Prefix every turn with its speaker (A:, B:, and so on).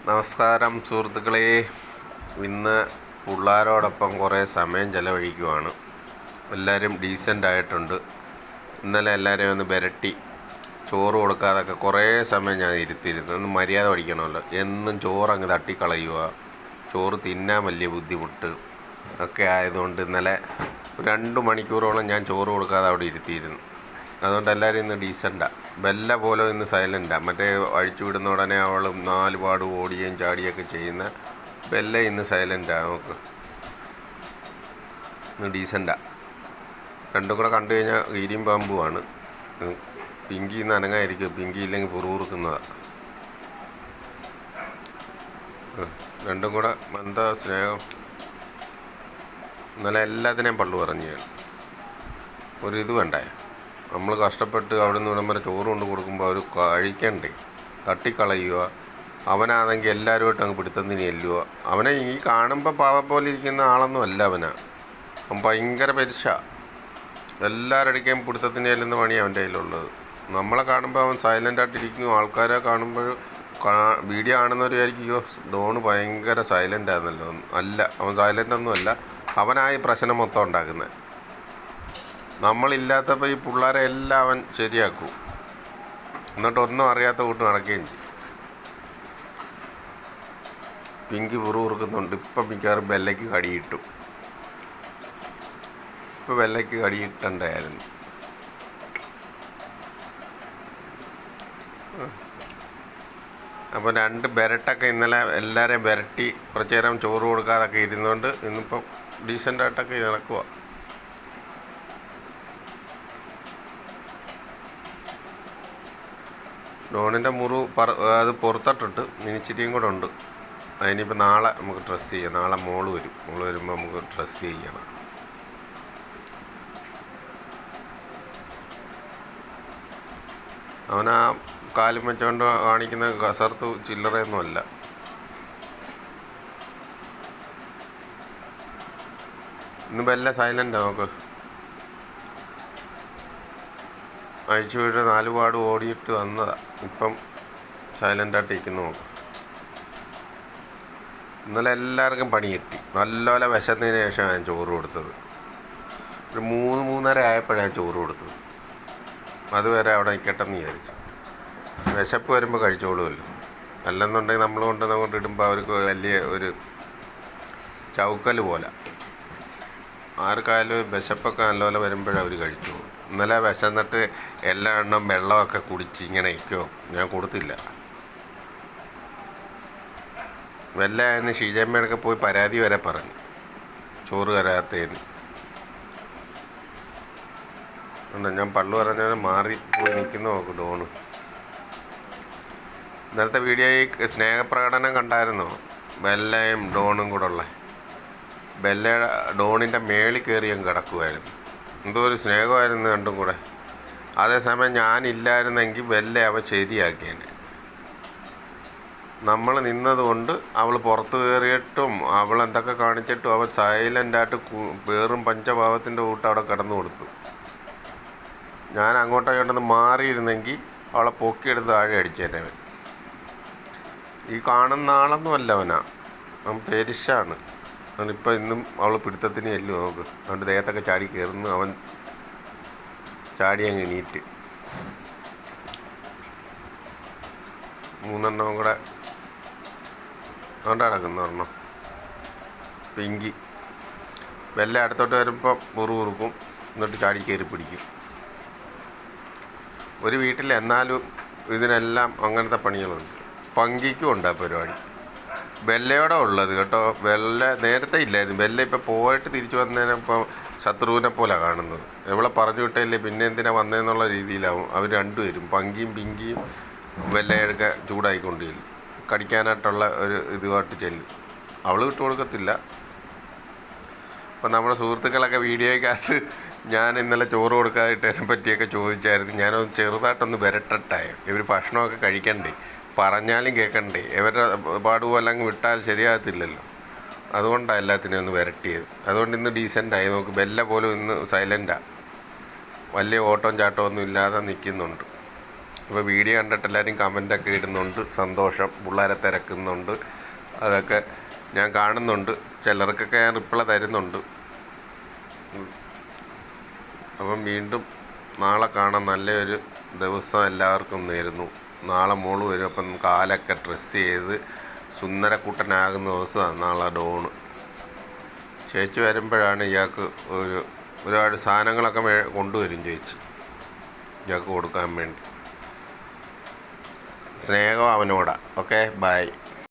A: നമസ്കാരം സുഹൃത്തുക്കളെ. ഇന്ന് പിള്ളേരോടൊപ്പം കുറേ സമയം ചിലവഴിക്കുവാണ്. എല്ലാവരും ഡീസൻ്റ് ആയിട്ടുണ്ട്. ഇന്നലെ എല്ലാവരെയും ഒന്ന് വിരട്ടി ചോറ് കൊടുക്കാതൊക്കെ കുറേ സമയം ഞാൻ ഇരുത്തിയിരുന്നു. ഒന്ന് മര്യാദ പഠിക്കണമല്ലോ. എന്നും ചോറങ്ങ് തട്ടിക്കളയുക, ചോറ് തിന്നാൻ വലിയ ബുദ്ധിമുട്ട് ഒക്കെ ആയതുകൊണ്ട് ഇന്നലെ 2 മണിക്കൂറോളം ഞാൻ ചോറ് കൊടുക്കാതെ അവിടെ ഇരുത്തിയിരുന്നു. അതുകൊണ്ട് എല്ലാവരും ഇന്ന് ഡീസൻ്റാണ്. ബെല്ല പോലും ഇന്ന് സൈലൻ്റാണ്. മറ്റേ അഴിച്ചു വിടുന്ന ഉടനെ അവൾ 4 പാട് ഓടുകയും ചാടിയൊക്കെ ചെയ്യുന്ന ബെല്ല ഇന്ന് സൈലൻ്റാണ്. നമുക്ക് ഇന്ന് ഡീസൻ്റാണ്. രണ്ടും കൂടെ കണ്ടു കഴിഞ്ഞാൽ കീരിയും പാമ്പുമാണ്. പിങ്കി ഇന്ന് അനങ്ങായിരിക്കും. പിങ്കി ഇല്ലെങ്കിൽ പുറകുറുക്കുന്നതാണ്. രണ്ടും കൂടെ എന്താ സ്നേഹം. ഇന്നലെ എല്ലാത്തിനെയും പള്ളു പറഞ്ഞു ഞാൻ. ഒരിത് വേണ്ടേ, നമ്മൾ കഷ്ടപ്പെട്ട് അവിടെ നിന്ന് ഇവിടം വരെ ചോറ് കൊണ്ട് കൊടുക്കുമ്പോൾ അവർ കഴിക്കണ്ടേ, തട്ടിക്കളയുക. അവനാണെങ്കിൽ എല്ലാവരുമായിട്ട് അങ്ങ് പിടുത്തത്തിന് ചെല്ലുക. അവനെ ഈ കാണുമ്പോൾ പാവപ്പോലെ ഇരിക്കുന്ന ആളൊന്നും അല്ല അവൻ ഭയങ്കര പരിശ. എല്ലാവരുടെ ഇടയ്ക്കും പിടുത്തത്തിന് ചെല്ലുന്ന പണി അവൻ്റെ കയ്യിലുള്ളത്. നമ്മളെ കാണുമ്പോൾ അവൻ സൈലൻ്റായിട്ടിരിക്കുന്നു. ആൾക്കാരെ കാണുമ്പോൾ വീഡിയോ കാണുന്നവർ വിചാരിക്കുകയോ ഡോണ് ഭയങ്കര സൈലൻ്റ് ആയിരുന്നല്ലോ. അല്ല, അവൻ സൈലൻ്റൊന്നും അല്ല. അവനായി പ്രശ്നം മൊത്തം ഉണ്ടാക്കുന്നത്. നമ്മളില്ലാത്തപ്പോൾ ഈ പിള്ളേരെ എല്ലാം അവൻ ശരിയാക്കും. എന്നിട്ട് ഒന്നും അറിയാത്ത കൂട്ട് നടക്കുകയും ചെയ്യും. പിങ്കി പുറകുറുക്കുന്നുണ്ട്. ഇപ്പം മിക്കവാറും ബെല്ലയ്ക്ക് കടിയിട്ടു. ഇപ്പോൾ ബെല്ലയ്ക്ക് കടിയിട്ടുണ്ടായിരുന്നു. അപ്പോൾ 2 ബെരട്ടൊക്കെ ഇന്നലെ എല്ലാവരെയും ബെരട്ടി കുറച്ച് നേരം ചോറ് കൊടുക്കാതൊക്കെ ഇരുന്നുകൊണ്ട് ഇന്നിപ്പം ഡീസൻ്റായിട്ടൊക്കെ നടക്കുക. ഡോണിൻ്റെ അത് പുറത്തിട്ടിട്ട് ഇനിച്ചിരിയും കൂടെ ഉണ്ട്. അതിനിപ്പോൾ നാളെ നമുക്ക് ഡ്രസ്സ് ചെയ്യാം. നാളെ മോള് വരുമ്പോൾ നമുക്ക് ഡ്രസ്സ് ചെയ്യണം. അവനാ കാലും വെച്ചുകൊണ്ട് കാണിക്കുന്ന കസർത്ത് ചില്ലറയൊന്നുമല്ല. ഇന്ന് വല്ല സൈലൻ്റാണ്. നമുക്ക് അഴിച്ചു വീട്ട് 4 പാട് ഓടിയിട്ട് വന്നതാണ്. ഇപ്പം സൈലൻ്റായിട്ട് ഇരിക്കുന്നു. നോക്ക്. ഇന്നലെ എല്ലാവർക്കും പണി കിട്ടി. നല്ലപോലെ വിശന്നതിന് ശേഷം ഞാൻ ചോറ് കൊടുത്തത്. ഒരു 3-3:30 ആയപ്പോഴാണ് ചോറ് കൊടുത്തത്. അതുവരെ അവിടെ നിൽക്കട്ടെന്ന് വിചാരിച്ചു. വിശപ്പ് വരുമ്പോൾ കഴിച്ചോളുമല്ലോ. അല്ലെന്നുണ്ടെങ്കിൽ നമ്മൾ കൊണ്ടുവന്ന് ഇടുമ്പോൾ അവർക്ക് വലിയ ഒരു ചൗക്കൽ പോലെ. ആർക്കായാലും വിശപ്പൊക്കെ നല്ലപോലെ വരുമ്പോഴേ അവർ കഴിച്ചോളൂ. ഇന്നലെ വിശന്നിട്ട് എല്ലാ എണ്ണം വെള്ളമൊക്കെ കുടിച്ച് ഇങ്ങനെ ഇരിക്കുമോ. ഞാൻ കൊടുത്തില്ല. വല്ല അതിന് ഷീജമ്മയോടൊക്കെ പോയി പരാതി വരെ പറഞ്ഞു ചോറ് തരാത്തതിന്. ഞാൻ പള്ളു പറഞ്ഞാൽ മാറി പോയി നിൽക്കുന്ന നോക്കും ഡോണ്. ഇന്നലത്തെ വീഡിയോയിൽ സ്നേഹപ്രകടനം കണ്ടായിരുന്നോ? ബെല്ലയും ഡോണും കൂടെ ഉള്ള. ബെല്ലയുടെ ഡോണിൻ്റെ മേളിൽ കയറി അങ്ങ് കിടക്കുമായിരുന്നു. എന്തോ ഒരു സ്നേഹമായിരുന്നു രണ്ടും കൂടെ. അതേസമയം ഞാനില്ലായിരുന്നെങ്കിൽ ബെല്ല അവ ശരിയാക്കിയേനെ. നമ്മൾ നിന്നതുകൊണ്ട് അവൾ പുറത്ത് കയറിയിട്ടും അവൾ എന്തൊക്കെ കാണിച്ചിട്ടും അവൾ സൈലൻ്റായിട്ട് വേറും പഞ്ചഭാവത്തിൻ്റെ കൂട്ട് അവിടെ കിടന്നു കൊടുത്തു. ഞാൻ അങ്ങോട്ടൊന്ന് മാറിയിരുന്നെങ്കിൽ അവളെ പൊക്കിയെടുത്ത് താഴെ അടിച്ചേനെ. അവൻ ഈ കാണുന്ന ആളൊന്നും അല്ല. അവൻ പെരിശാണ്. അവനിപ്പോൾ ഇന്നും അവൾ പിടുത്തത്തിന് ചെല്ലും. നോക്ക്. അവൻ്റെ ദേഹത്തൊക്കെ ചാടി കയറുന്നു. അവൻ ചാടി അങ്ങ് എണീറ്റ് 3 എണ്ണം കൂടെ അതുകൊണ്ട് കിടക്കുന്ന ഒരെണ്ണം. പിങ്കി വെല്ല അടുത്തോട്ട് വരുമ്പോൾ പുറുകുറുക്കും. എന്നിട്ട് ചാടി കയറി പിടിക്കും. ഒരു വീട്ടിൽ എന്നാലും ഇതിനെല്ലാം അങ്ങനത്തെ പണികളുണ്ട്. പങ്കിക്കും ഉണ്ട് ആ പരിപാടി. ബെല്ലയോടെ ഉള്ളത് കേട്ടോ. ബെല്ല നേരത്തെ ഇല്ലായിരുന്നു. ബെല്ല ഇപ്പോൾ പോയിട്ട് തിരിച്ചു വന്നതിനിപ്പോൾ ശത്രുവിനെ പോലെ കാണുന്നത്. എവിടെ പറഞ്ഞു വിട്ടില്ലേ പിന്നെ എന്തിനാ വന്നതെന്നുള്ള രീതിയിലാവും അവർ രണ്ടുപേരും. പങ്കിയും പിങ്കിയും ബെല്ലയൊക്കെ ചൂടായിക്കൊണ്ടിരിക്കും. കടിക്കാനായിട്ടുള്ള ഒരു ഇതുമായിട്ട് ചെല്ലും. അവൾ വിട്ടു കൊടുക്കത്തില്ല. അപ്പം നമ്മുടെ സുഹൃത്തുക്കളൊക്കെ വീഡിയോയ്ക്കകത്ത് ഞാൻ ഇന്നലെ ചോറ് കൊടുക്കാതിട്ടതിനെ പറ്റിയൊക്കെ ചോദിച്ചായിരുന്നു. ഞാനൊന്ന് ചെറുതായിട്ടൊന്ന് വിരട്ടട്ടെ. ഇവർ ഭക്ഷണമൊക്കെ കഴിക്കണ്ടേ, പറഞ്ഞാലും കേൾക്കണ്ടേ. ഇവരുടെ പാടുപോലെ അങ്ങ് വിട്ടാൽ ശരിയാകത്തില്ലല്ലോ. അതുകൊണ്ടാണ് എല്ലാത്തിനെയും ഒന്ന് വിരട്ടിയത്. അതുകൊണ്ട് ഇന്ന് ഡീസൻ്റായി. നമുക്ക് ബെല്ല പോലും ഇന്ന് സൈലൻ്റാണ്. വലിയ ഓട്ടവും ചാട്ടവും ഒന്നും ഇല്ലാതെ നിൽക്കുന്നുണ്ട്. അപ്പോൾ വീഡിയോ കണ്ടിട്ട് എല്ലാവരും കമൻറ്റൊക്കെ ഇടുന്നുണ്ട്, സന്തോഷം. പിള്ളേരെ തിരക്കുന്നുണ്ട്, അതൊക്കെ ഞാൻ കാണുന്നുണ്ട്. ചിലർക്കൊക്കെ ഞാൻ റിപ്ലൈ തരുന്നുണ്ട്. അപ്പം വീണ്ടും നാളെ കാണാൻ നല്ലൊരു ദിവസം എല്ലാവർക്കും നേരുന്നു. നാളെ മോള് വരും. അപ്പം കാലൊക്കെ ഡ്രസ്സ് ചെയ്ത് സുന്ദരക്കുട്ടനാകുന്ന ദിവസമാണ് നാളെ ഡോണ്. ചേച്ചി വരുമ്പോഴാണ് ഇയാൾക്ക് ഒരുപാട് സാധനങ്ങളൊക്കെ കൊണ്ടുവരും ചേച്ചി ഇയാൾക്ക് കൊടുക്കാൻ വേണ്ടി. സ്നേഹം അവനോടാ. Okay, by.